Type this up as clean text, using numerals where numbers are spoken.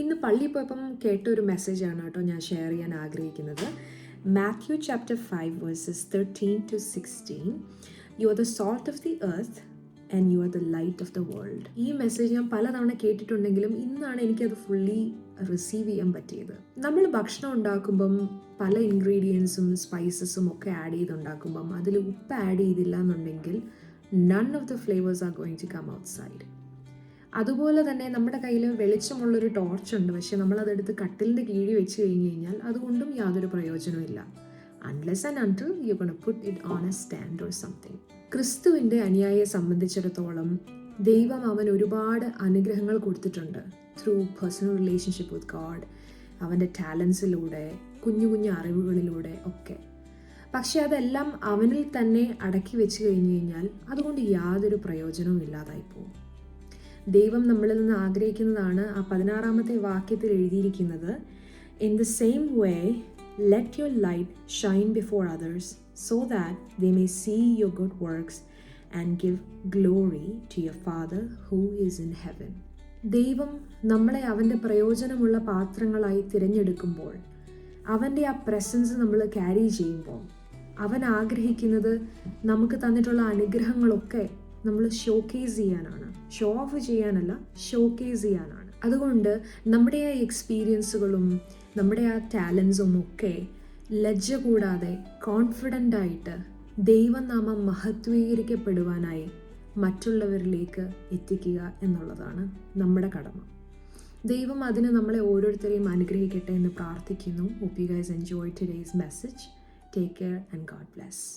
ഇന്ന് പള്ളിയിൽ പോയപ്പം കേട്ട ഒരു മെസ്സേജാണ് കേട്ടോ ഞാൻ ഷെയർ ചെയ്യാൻ ആഗ്രഹിക്കുന്നത്. Matthew chapter 5 versus 13-16. You are the salt of the earth and you are the light of the world. ഈ മെസ്സേജ് ഞാൻ പലതവണ കേട്ടിട്ടുണ്ടെങ്കിലും ഇന്നാണ് എനിക്കത് ഫുള്ളി റിസീവ് ചെയ്യാൻ പറ്റിയത്. നമ്മൾ ഭക്ഷണം ഉണ്ടാക്കുമ്പം പല ഇൻഗ്രീഡിയൻസും സ്പൈസസും ഒക്കെ ആഡ് ചെയ്തുണ്ടാക്കുമ്പം അതിൽ ഉപ്പ് ആഡ് ചെയ്തില്ല എന്നുണ്ടെങ്കിൽ none of the flavours are going to come outside. അതുപോലെ തന്നെ നമ്മുടെ കയ്യിൽ വെളിച്ചമുള്ളൊരു ടോർച്ചുണ്ട്, പക്ഷെ നമ്മളതെടുത്ത് കട്ടിലിൻ്റെ കീഴിൽ വെച്ച് കഴിഞ്ഞ് കഴിഞ്ഞാൽ അതുകൊണ്ടും യാതൊരു പ്രയോജനമില്ല. Unless and until you gonna put it on A stand or something. ക്രിസ്തുവിൻ്റെ അനുയായിയെ സംബന്ധിച്ചിടത്തോളം ദൈവം അവൻ ഒരുപാട് അനുഗ്രഹങ്ങൾ കൊടുത്തിട്ടുണ്ട്. Through personal relationship with God, അവൻ്റെ ടാലൻസിലൂടെ, കുഞ്ഞു കുഞ്ഞു അറിവുകളിലൂടെ ഒക്കെ. പക്ഷെ അതെല്ലാം അവനിൽ തന്നെ അടക്കി വെച്ച് കഴിഞ്ഞ് കഴിഞ്ഞാൽ അതുകൊണ്ട് യാതൊരു പ്രയോജനവും ഇല്ലാതായി പോകും. ദൈവം നമ്മളിൽ നിന്ന് ആഗ്രഹിക്കുന്നതാണ് ആ 16-ാമത്തെ വാക്യത്തിൽ എഴുതിയിരിക്കുന്നത്, in the same way let your light shine before others so that they may see your good works and give glory to your father who is in heaven. ദൈവം നമ്മളെ അവൻ്റെ പ്രയോജനമുള്ള പാത്രങ്ങളായി തിരഞ്ഞെടുക്കുമ്പോൾ, അവൻ്റെ ആ പ്രസൻസ് നമ്മൾ ക്യാരി ചെയ്യുമ്പോൾ, അവൻ ആഗ്രഹിക്കുന്നത് നമുക്ക് തന്നിട്ടുള്ള അനുഗ്രഹങ്ങളൊക്കെ നമ്മൾ ഷോക്കേസ് ചെയ്യാനാണ്. ഷോ ഓഫ് ചെയ്യാനല്ല, ഷോക്കേസ് ചെയ്യാനാണ്. അതുകൊണ്ട് നമ്മുടെ ആ എക്സ്പീരിയൻസുകളും നമ്മുടെ ആ ടാലൻസും ഒക്കെ ലജ്ജ കൂടാതെ കോൺഫിഡൻ്റ് ആയിട്ട് ദൈവനാമം മഹത്വീകരിക്കപ്പെടുവാനായി മറ്റുള്ളവരിലേക്ക് എത്തിക്കുക എന്നുള്ളതാണ് നമ്മുടെ കടമ. ദൈവം അതിന് നമ്മളെ ഓരോരുത്തരെയും അനുഗ്രഹിക്കട്ടെ എന്ന് പ്രാർത്ഥിക്കുന്നു. Hope you guys enjoy today's message. Take care and God bless.